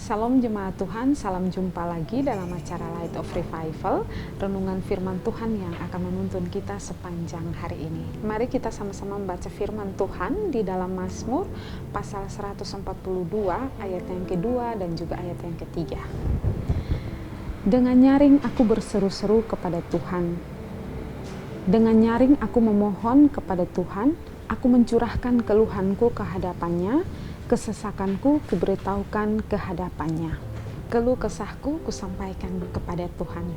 Salam jemaat Tuhan, salam jumpa lagi dalam acara Light of Revival, renungan firman Tuhan yang akan menuntun kita sepanjang hari ini. Mari kita sama-sama membaca firman Tuhan di dalam Mazmur pasal 142 ayat yang kedua dan juga ayat yang ketiga. Dengan nyaring aku berseru-seru kepada Tuhan. Dengan nyaring aku memohon kepada Tuhan, aku mencurahkan keluhanku ke hadapannya, kesesakanku kuberitahukan ke hadapannya. Keluh kesahku kusampaikan kepada Tuhan.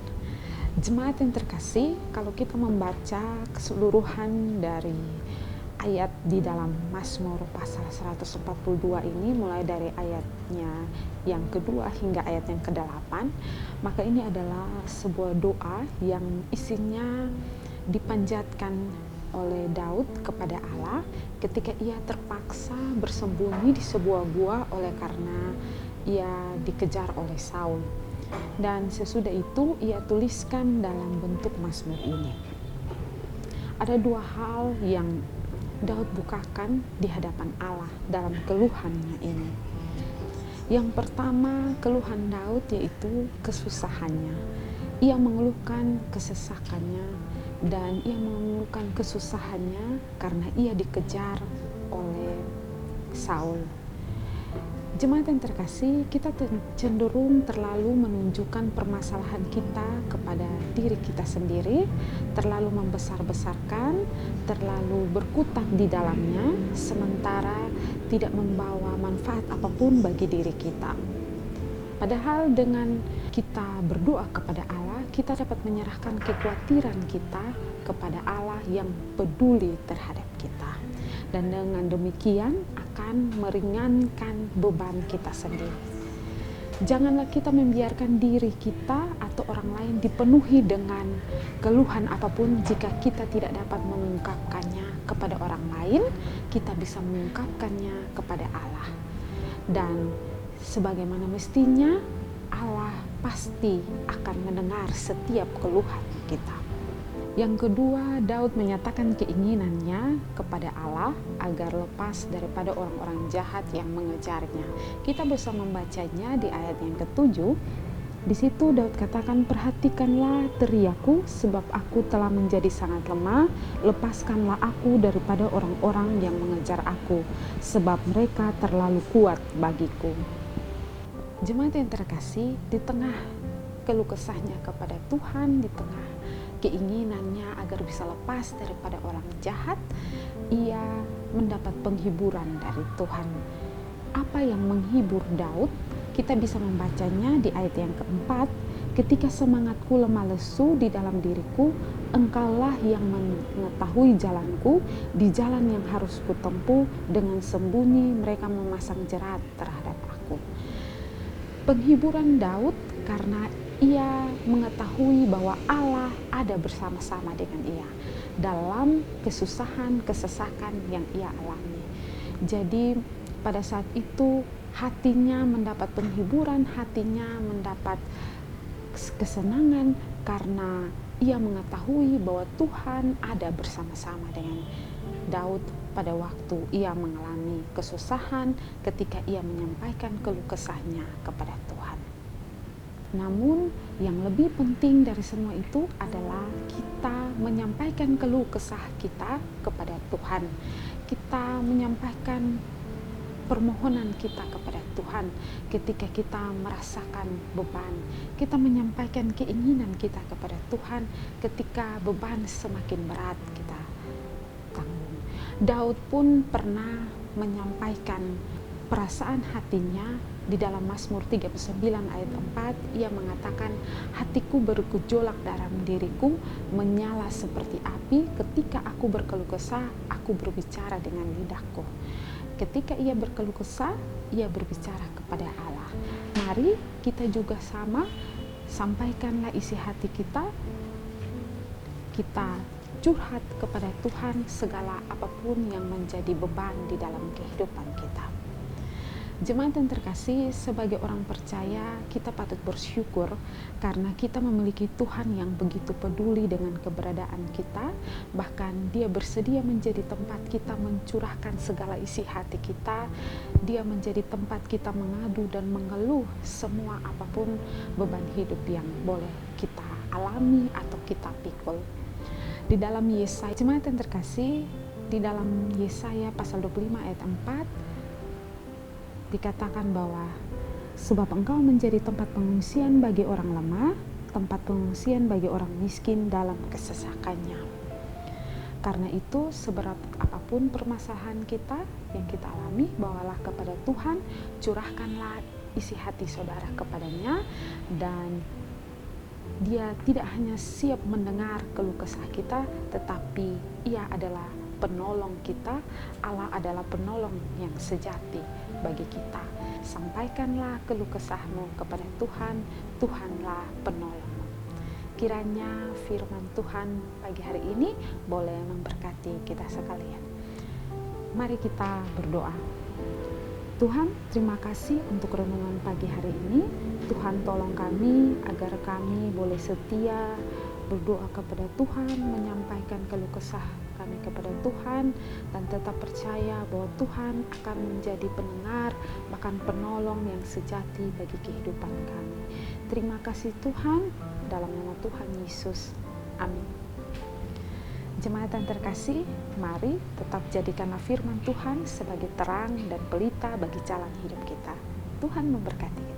Jemaat yang terkasih, kalau kita membaca keseluruhan dari ayat di dalam Mazmur pasal 142 ini, mulai dari ayatnya yang kedua hingga ayat yang ke-8, maka ini adalah sebuah doa yang isinya dipanjatkan oleh Daud kepada Allah ketika ia terpaksa bersembunyi di sebuah gua oleh karena ia dikejar oleh Saul. Dan sesudah itu ia tuliskan dalam bentuk mazmur ini. Ada dua hal yang Daud bukakan di hadapan Allah dalam keluhannya ini. Yang pertama, keluhan Daud yaitu kesusahannya. Ia mengeluhkan kesesakannya dan ia mengeluhkan kesusahannya karena ia dikejar oleh Saul. Jemaat yang terkasih, kita cenderung terlalu menunjukkan permasalahan kita kepada diri kita sendiri, terlalu membesar-besarkan, terlalu berkutat di dalamnya, sementara tidak membawa manfaat apapun bagi diri kita. Padahal dengan kita berdoa kepada Allah, kita dapat menyerahkan kekhawatiran kita kepada Allah yang peduli terhadap kita. Dan dengan demikian akan meringankan beban kita sendiri. Janganlah kita membiarkan diri kita atau orang lain dipenuhi dengan keluhan apapun. Jika kita tidak dapat mengungkapkannya kepada orang lain, kita bisa mengungkapkannya kepada Allah. Dan sebagaimana mestinya, Allah pasti akan mendengar setiap keluhan kita. Yang kedua, Daud menyatakan keinginannya kepada Allah agar lepas daripada orang-orang jahat yang mengejarnya. Kita bisa membacanya di ayat yang ke-7. Di situ Daud katakan, "Perhatikanlah teriakku, sebab aku telah menjadi sangat lemah. Lepaskanlah aku daripada orang-orang yang mengejar aku, sebab mereka terlalu kuat bagiku." Jemaat yang terkasih, di tengah keluh kesahnya kepada Tuhan, di tengah keinginannya agar bisa lepas daripada orang jahat, ia mendapat penghiburan dari Tuhan. Apa yang menghibur Daud? Kita bisa membacanya di ayat yang keempat. "Ketika semangatku lemah lesu di dalam diriku, Engkaulah yang mengetahui jalanku, di jalan yang harus kutempuh, dengan sembunyi mereka memasang jerat terhadap aku." Penghiburan Daud karena ia mengetahui bahwa Allah ada bersama-sama dengan ia dalam kesusahan, kesesakan yang ia alami. Jadi pada saat itu hatinya mendapat penghiburan, hatinya mendapat kesenangan karena ia mengetahui bahwa Tuhan ada bersama-sama dengan Daud pada waktu ia mengalami kesusahan ketika ia menyampaikan keluh kesahnya kepada Tuhan. Namun yang lebih penting dari semua itu adalah kita menyampaikan keluh kesah kita kepada Tuhan. Kita menyampaikan permohonan kita kepada Tuhan ketika kita merasakan beban. Kita menyampaikan keinginan kita kepada Tuhan ketika beban semakin berat kita tanggung. Daud pun pernah menyampaikan perasaan hatinya di dalam Mazmur 39 ayat 4. Ia mengatakan, "Hatiku bergejolak dalam diriku, menyala seperti api. Ketika aku berkeluh kesah, aku berbicara dengan lidahku." Ketika ia berkeluh kesah, ia berbicara kepada Allah. Mari kita juga sama, sampaikanlah isi hati kita. Kita curhat kepada Tuhan segala apapun yang menjadi beban di dalam kehidupan kita. Jemaat yang terkasih, sebagai orang percaya, kita patut bersyukur karena kita memiliki Tuhan yang begitu peduli dengan keberadaan kita. Bahkan Dia bersedia menjadi tempat kita mencurahkan segala isi hati kita. Dia menjadi tempat kita mengadu dan mengeluh semua apapun beban hidup yang boleh kita alami atau kita pikul. Di dalam Yesaya, jemaat yang terkasih, di dalam Yesaya pasal 25 ayat 4, dikatakan bahwa sebab engkau menjadi tempat pengungsian bagi orang lemah, tempat pengungsian bagi orang miskin dalam kesesakannya. Karena itu, seberat apapun permasalahan kita yang kita alami, bawalah kepada Tuhan, curahkanlah isi hati saudara kepadanya, dan Dia tidak hanya siap mendengar keluh kesah kita, tetapi Ia adalah penolong kita. Allah adalah penolong yang sejati bagi kita. Sampaikanlah keluh kesahmu kepada Tuhan, Tuhanlah penolongmu. Kiranya firman Tuhan pagi hari ini boleh memberkati kita sekalian. Mari kita berdoa. Tuhan, terima kasih untuk renungan pagi hari ini. Tuhan, tolong kami agar kami boleh setia berdoa kepada Tuhan, menyampaikan keluh kesah kami kepada Tuhan, dan tetap percaya bahwa Tuhan akan menjadi pendengar, bahkan penolong yang sejati bagi kehidupan kami. Terima kasih Tuhan, dalam nama Tuhan Yesus. Amin. Jemaat yang terkasih, mari tetap jadikanlah firman Tuhan sebagai terang dan pelita bagi jalan hidup kita. Tuhan memberkati.